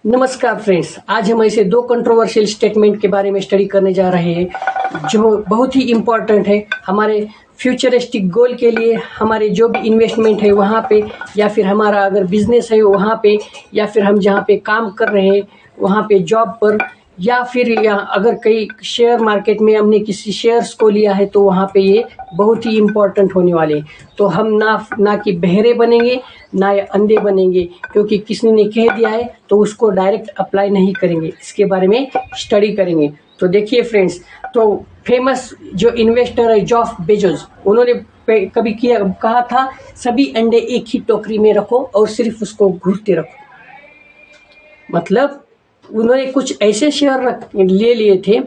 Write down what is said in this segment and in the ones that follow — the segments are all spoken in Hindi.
नमस्कार फ्रेंड्स, आज हम ऐसे दो कंट्रोवर्शियल स्टेटमेंट के बारे में स्टडी करने जा रहे हैं जो बहुत ही इम्पॉर्टेंट है हमारे फ्यूचरिस्टिक गोल के लिए, हमारे जो भी इन्वेस्टमेंट है वहाँ पे, या फिर हमारा अगर बिजनेस है वहाँ पे, या फिर हम जहाँ पे काम कर रहे हैं वहाँ पे जॉब पर, या फिर अगर कई शेयर मार्केट में हमने किसी शेयर्स को लिया है तो वहाँ पे ये बहुत ही इम्पोर्टेंट होने वाले। तो हम ना कि बहरे बनेंगे ना अंधे बनेंगे, क्योंकि किसी ने कह दिया है तो उसको डायरेक्ट अप्लाई नहीं करेंगे, इसके बारे में स्टडी करेंगे। तो देखिए फ्रेंड्स, तो फेमस जो इन्वेस्टर है जेफ बेजोस, उन्होंने कभी कहा था सभी अंडे एक ही टोकरी में रखो और सिर्फ उसको घूरते रखो। मतलब उन्होंने कुछ ऐसे शेयर ले लिए थे,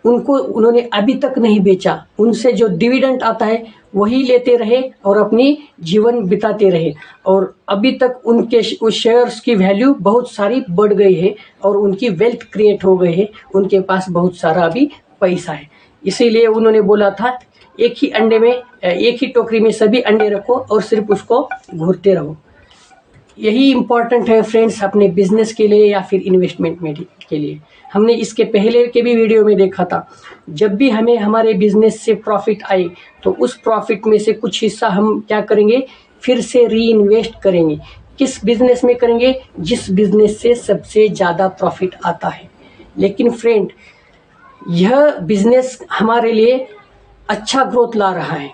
उनको उन्होंने अभी तक नहीं बेचा, उनसे जो डिविडेंड आता है वही लेते रहे और अपनी जीवन बिताते रहे, और अभी तक उनके उस शेयर्स की वैल्यू बहुत सारी बढ़ गई है और उनकी वेल्थ क्रिएट हो गई है, उनके पास बहुत सारा अभी पैसा है। इसीलिए उन्होंने बोला था एक ही टोकरी में सभी अंडे रखो और सिर्फ उसको घूरते रहो। यही इम्पॉर्टेंट है फ्रेंड्स अपने बिजनेस के लिए या फिर इन्वेस्टमेंट में के लिए। हमने इसके पहले के भी वीडियो में देखा था, जब भी हमें हमारे बिजनेस से प्रॉफिट आए तो उस प्रॉफिट में से कुछ हिस्सा हम क्या करेंगे, फिर से री इन्वेस्ट करेंगे। किस बिजनेस में करेंगे? जिस बिजनेस से सबसे ज़्यादा प्रॉफिट आता है। लेकिन फ्रेंड, यह बिजनेस हमारे लिए अच्छा ग्रोथ ला रहा है,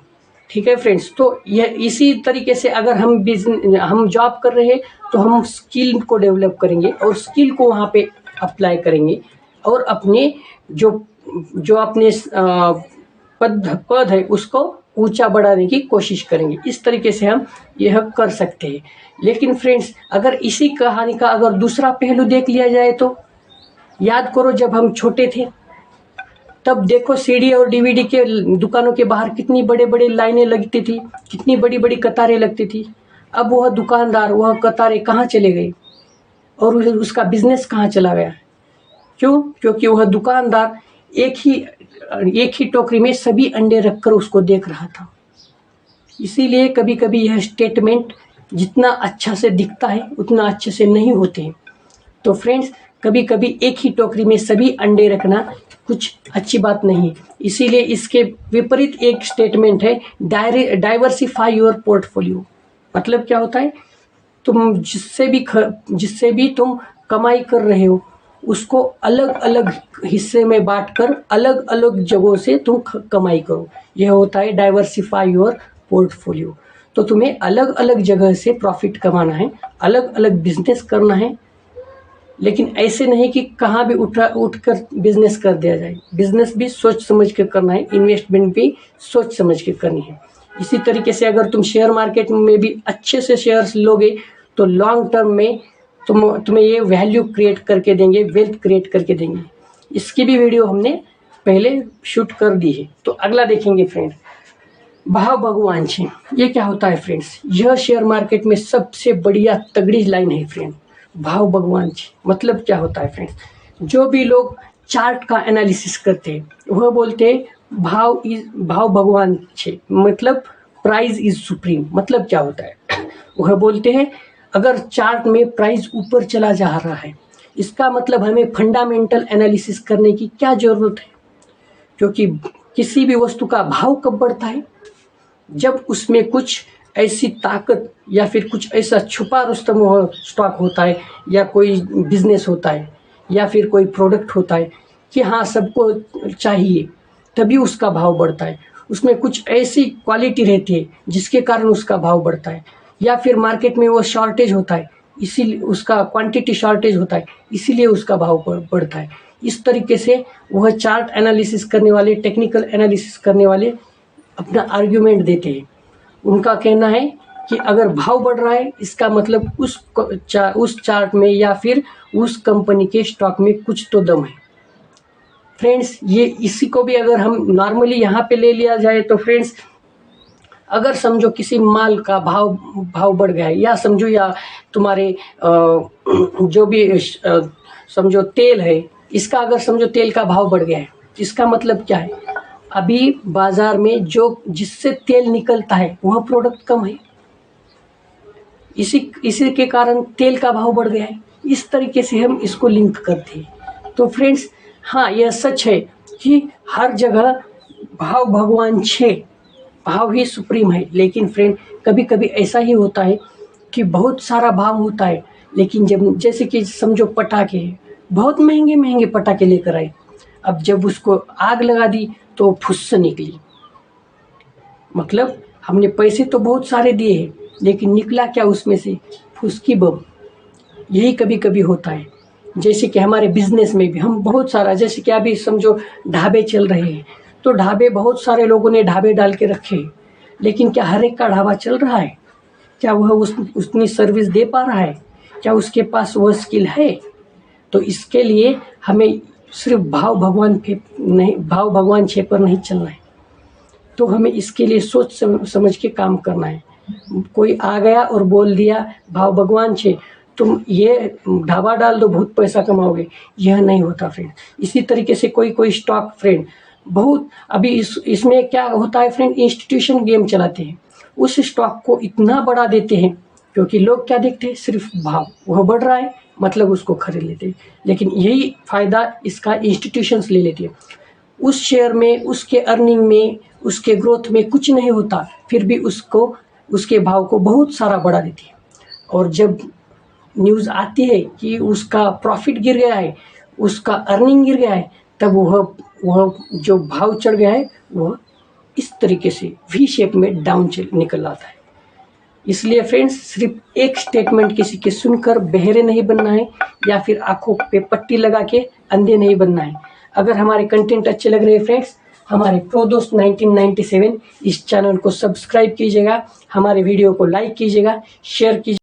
ठीक है फ्रेंड्स। तो यह इसी तरीके से अगर हम जॉब कर रहे हैं तो हम स्किल को डेवलप करेंगे और स्किल को वहाँ पे अप्लाई करेंगे और अपने जो अपने पद है उसको ऊंचा बढ़ाने की कोशिश करेंगे। इस तरीके से हम यह कर सकते हैं। लेकिन फ्रेंड्स, अगर इसी कहानी का अगर दूसरा पहलू देख लिया जाए तो याद करो, जब हम छोटे थे तब देखो सीडी और डीवीडी के दुकानों के बाहर कितनी बड़े बड़े लाइनें लगती थी, कितनी बड़ी बड़ी कतारें लगती थी। अब वह दुकानदार, वह कतारें कहाँ चले गए और उसका बिजनेस कहाँ चला गया? क्यों? क्योंकि वह दुकानदार एक ही टोकरी में सभी अंडे रखकर उसको देख रहा था। इसीलिए कभी कभी यह स्टेटमेंट जितना अच्छा से दिखता है उतना अच्छे से नहीं होते हैं। तो फ्रेंड्स, कभी कभी एक ही टोकरी में सभी अंडे रखना कुछ अच्छी बात नहीं। इसीलिए इसके विपरीत एक स्टेटमेंट है, डाइवर्सिफाई योर पोर्टफोलियो। मतलब क्या होता है? तुम जिससे भी तुम कमाई कर रहे हो उसको अलग अलग हिस्से में बांटकर अलग अलग जगहों से तुम कमाई करो। यह होता है डाइवर्सिफाई योर पोर्टफोलियो। तो तुम्हें अलग अलग जगह से प्रॉफिट कमाना है, अलग अलग बिजनेस करना है, लेकिन ऐसे नहीं कि कहाँ भी उठकर बिजनेस कर दिया जाए। बिजनेस भी सोच समझ के करना है, इन्वेस्टमेंट भी सोच समझ के करनी है। इसी तरीके से अगर तुम शेयर मार्केट में भी अच्छे से शेयर्स लोगे तो लॉन्ग टर्म में तुम्हें ये वैल्यू क्रिएट करके देंगे, वेल्थ क्रिएट करके देंगे। इसकी भी वीडियो हमने पहले शूट कर दी है। तो अगला देखेंगे फ्रेंड, भाव भगवान जी। ये क्या होता है फ्रेंड्स? यह शेयर मार्केट में सबसे बढ़िया तगड़ी लाइन है फ्रेंड, भाव भगवान जी। मतलब क्या होता है फ्रेंड्स? जो भी लोग चार्ट का एनालिसिस करते हैं वह बोलते हैं भाव भगवान जी, मतलब प्राइस इज सुप्रीम। मतलब क्या होता है? वह बोलते हैं अगर चार्ट में प्राइस ऊपर चला जा रहा है, इसका मतलब हमें फंडामेंटल एनालिसिस करने की क्या जरूरत है? क्योंकि किसी भी वस्तु का भाव कब बढ़ता है? जब उसमें कुछ ऐसी ताकत या फिर कुछ ऐसा छुपा रुस्तम स्टॉक होता है, या कोई बिजनेस होता है, या फिर कोई प्रोडक्ट होता है कि हाँ सबको चाहिए, तभी उसका भाव बढ़ता है। उसमें कुछ ऐसी क्वालिटी रहती है जिसके कारण उसका भाव बढ़ता है, या फिर मार्केट में वो शॉर्टेज होता है, इसीलिए उसका क्वांटिटी शॉर्टेज होता है, इसीलिए उसका भाव बढ़ता है। इस तरीके से वह चार्ट एनालिसिस करने वाले, टेक्निकल एनालिसिस करने वाले अपना आर्ग्यूमेंट देते हैं। उनका कहना है कि अगर भाव बढ़ रहा है इसका मतलब उस चार्ट में या फिर उस कंपनी के स्टॉक में कुछ तो दम है। फ्रेंड्स, ये इसी को भी अगर हम नॉर्मली यहाँ पे ले लिया जाए तो फ्रेंड्स, अगर समझो किसी माल का भाव बढ़ गया है, या समझो या तुम्हारे जो भी समझो तेल है, इसका अगर समझो तेल का भाव बढ़ गया है, इसका मतलब क्या है? अभी बाजार में जिससे तेल निकलता है वह प्रोडक्ट कम है, इसी के कारण तेल का भाव बढ़ गया है। इस तरीके से हम इसको लिंक करते हैं। तो फ्रेंड्स, हाँ, यह सच है कि हर जगह भाव भगवान छे, भाव ही सुप्रीम है। लेकिन फ्रेंड, कभी कभी ऐसा ही होता है कि बहुत सारा भाव होता है, लेकिन जब जैसे कि समझो पटाखे, बहुत महंगे महंगे पटाखे लेकर आए, अब जब उसको आग लगा दी तो फुस्स निकली। मतलब हमने पैसे तो बहुत सारे दिए हैं, लेकिन निकला क्या उसमें से? फुसकी बम। यही कभी कभी होता है। जैसे कि हमारे बिजनेस में भी हम बहुत सारा, जैसे कि अभी समझो ढाबे चल रहे हैं, तो ढाबे बहुत सारे लोगों ने ढाबे डाल के रखे हैं, लेकिन क्या हर एक का ढाबा चल रहा है? क्या वह उतनी सर्विस दे पा रहा है? क्या उसके पास वह स्किल है? तो इसके लिए हमें सिर्फ भाव भगवान पे नहीं, भाव भगवान छे पर नहीं चलना है। तो हमें इसके लिए सोच समझ के काम करना है। कोई आ गया और बोल दिया भाव भगवान छे, तुम ये ढाबा डाल दो, बहुत पैसा कमाओगे, यह नहीं होता फ्रेंड। इसी तरीके से कोई कोई स्टॉक फ्रेंड बहुत, अभी इसमें क्या होता है फ्रेंड, इंस्टीट्यूशन गेम चलाते हैं, उस स्टॉक को इतना बढ़ा देते हैं, क्योंकि लोग क्या देखते हैं? सिर्फ भाव, वह बढ़ रहा है मतलब उसको खरीद लेते हैं। लेकिन यही फायदा इसका इंस्टीट्यूशंस ले लेती है। उस शेयर में, उसके अर्निंग में, उसके ग्रोथ में कुछ नहीं होता, फिर भी उसको, उसके भाव को बहुत सारा बढ़ा देती है। और जब न्यूज़ आती है कि उसका प्रॉफिट गिर गया है, उसका अर्निंग गिर गया है, तब वह जो भाव चढ़ गया है वह इस तरीके से वी शेप में डाउन निकल आता है। इसलिए फ्रेंड्स, सिर्फ एक स्टेटमेंट किसी के सुनकर बहरे नहीं बनना है, या फिर आंखों पे पट्टी लगा के अंधे नहीं बनना है। अगर हमारे कंटेंट अच्छे लग रहे हैं फ्रेंड्स, हमारे प्रो दोस्त 1997 इस चैनल को सब्सक्राइब कीजिएगा, हमारे वीडियो को लाइक कीजिएगा, शेयर कीजिए।